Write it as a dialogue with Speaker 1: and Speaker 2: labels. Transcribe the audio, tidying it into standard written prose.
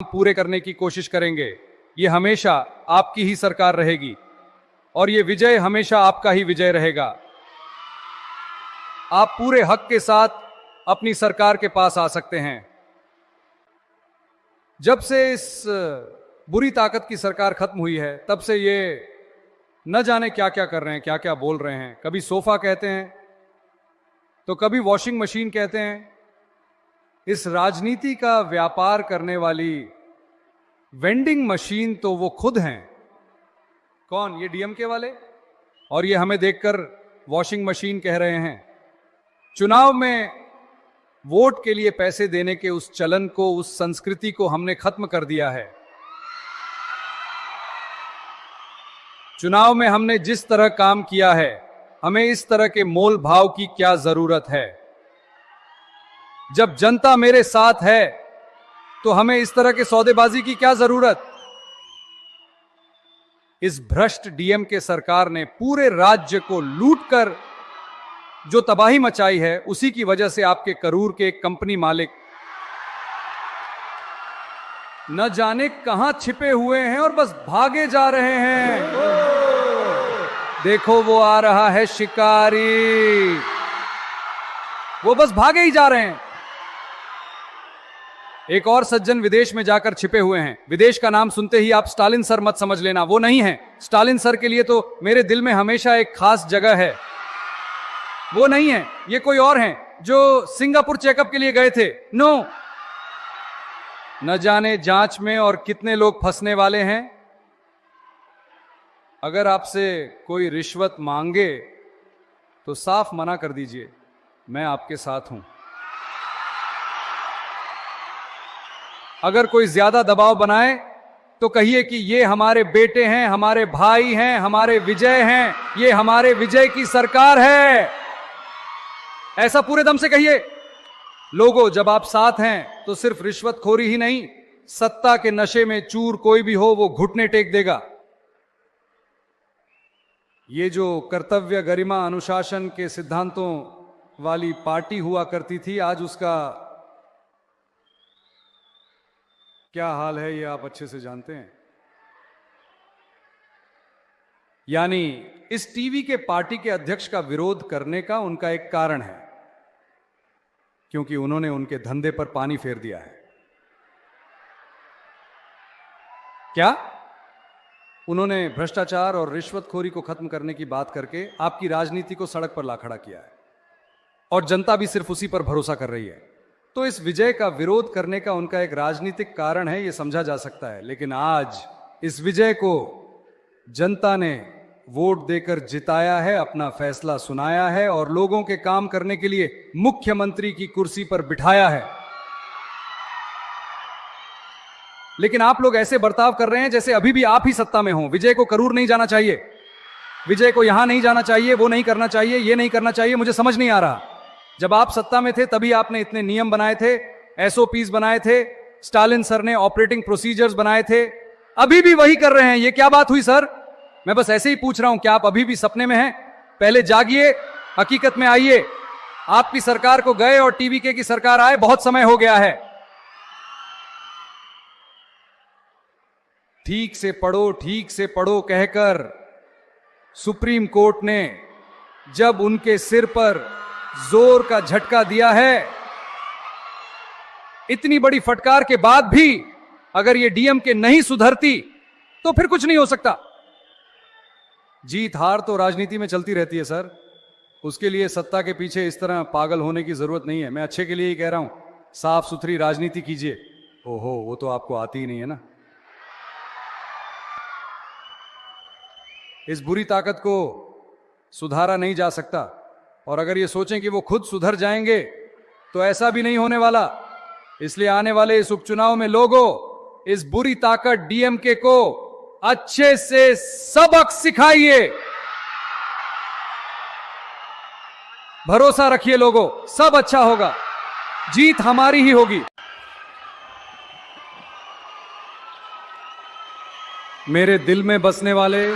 Speaker 1: पूरे करने की कोशिश करेंगे। ये हमेशा आपकी ही सरकार रहेगी और ये विजय हमेशा आपका ही विजय रहेगा। आप पूरे हक के साथ अपनी सरकार के पास आ सकते हैं। जब से इस बुरी ताकत की सरकार खत्म हुई है, तब से ये न जाने क्या क्या कर रहे हैं, क्या क्या बोल रहे हैं। कभी सोफा कहते हैं तो कभी वॉशिंग मशीन कहते हैं। इस राजनीति का व्यापार करने वाली वेंडिंग मशीन तो वो खुद हैं। कौन? ये डीएमके वाले। और ये हमें देखकर वॉशिंग मशीन कह रहे हैं। चुनाव में वोट के लिए पैसे देने के उस चलन को, उस संस्कृति को हमने खत्म कर दिया है। चुनाव में हमने जिस तरह काम किया है, हमें इस तरह के मोल भाव की क्या जरूरत है। जब जनता मेरे साथ है तो हमें इस तरह के सौदेबाजी की क्या जरूरत। इस भ्रष्ट डीएमके सरकार ने पूरे राज्य को लूटकर जो तबाही मचाई है, उसी की वजह से आपके करूर के कंपनी मालिक न जाने कहां छिपे हुए हैं और बस भागे जा रहे हैं। देखो वो आ रहा है शिकारी, वो बस भागे ही जा रहे हैं। एक और सज्जन विदेश में जाकर छिपे हुए हैं। विदेश का नाम सुनते ही आप स्टालिन सर मत समझ लेना, वो नहीं है। स्टालिन सर के लिए तो मेरे दिल में हमेशा एक खास जगह है। वो नहीं है, ये कोई और हैं जो सिंगापुर चेकअप के लिए गए थे। नो, न जाने जांच में और कितने लोग फंसने वाले हैं। अगर आपसे कोई रिश्वत मांगे तो साफ मना कर दीजिए, मैं आपके साथ हूं। अगर कोई ज्यादा दबाव बनाए तो कहिए कि ये हमारे बेटे हैं, हमारे भाई हैं, हमारे विजय हैं, ये हमारे विजय की सरकार है। ऐसा पूरे दम से कहिए। लोगों, जब आप साथ हैं तो सिर्फ रिश्वतखोरी ही नहीं, सत्ता के नशे में चूर कोई भी हो वो घुटने टेक देगा। ये जो कर्तव्य, गरिमा, अनुशासन के सिद्धांतों वाली पार्टी हुआ करती थी, आज उसका क्या हाल है ये आप अच्छे से जानते हैं। यानी इस टीवी के पार्टी के अध्यक्ष का विरोध करने का उनका एक कारण है, क्योंकि उन्होंने उनके धंधे पर पानी फेर दिया है। क्या? उन्होंने भ्रष्टाचार और रिश्वतखोरी को खत्म करने की बात करके आपकी राजनीति को सड़क पर ला खड़ा किया है, और जनता भी सिर्फ उसी पर भरोसा कर रही है। तो इस विजय का विरोध करने का उनका एक राजनीतिक कारण है, यह समझा जा सकता है। लेकिन आज इस विजय को जनता ने वोट देकर जिताया है, अपना फैसला सुनाया है और लोगों के काम करने के लिए मुख्यमंत्री की कुर्सी पर बिठाया है। लेकिन आप लोग ऐसे बर्ताव कर रहे हैं जैसे अभी भी आप ही सत्ता में हो। विजय को करूर नहीं जाना चाहिए, विजय को यहां नहीं जाना चाहिए, वो नहीं करना चाहिए, ये नहीं करना चाहिए। मुझे समझ नहीं आ रहा। जब आप सत्ता में थे तभी आपने इतने नियम बनाए थे, एसओपीज बनाए थे, स्टालिन सर ने ऑपरेटिंग प्रोसीजर्स बनाए थे। अभी भी वही कर रहे हैं। ये क्या बात हुई सर? मैं बस ऐसे ही पूछ रहा हूं, क्या आप अभी भी सपने में हैं? पहले जागिए, हकीकत में आइए। आपकी सरकार को गए और टीवीके की सरकार आए बहुत समय हो गया है। ठीक से पढ़ो, ठीक से पढ़ो कहकर सुप्रीम कोर्ट ने जब उनके सिर पर जोर का झटका दिया है, इतनी बड़ी फटकार के बाद भी अगर ये डीएमके नहीं सुधरती तो फिर कुछ नहीं हो सकता। जीत हार तो राजनीति में चलती रहती है सर, उसके लिए सत्ता के पीछे इस तरह पागल होने की जरूरत नहीं है। मैं अच्छे के लिए ही कह रहा हूं, साफ सुथरी राजनीति कीजिए। ओहो, वो तो आपको आती ही नहीं है ना। इस बुरी ताकत को सुधारा नहीं जा सकता, और अगर ये सोचें कि वो खुद सुधर जाएंगे तो ऐसा भी नहीं होने वाला। इसलिए आने वाले इस उपचुनाव में लोगों, इस बुरी ताकत डीएमके को अच्छे से सबक सिखाइए। भरोसा रखिए लोगों, सब अच्छा होगा, जीत हमारी ही होगी। मेरे दिल में बसने वाले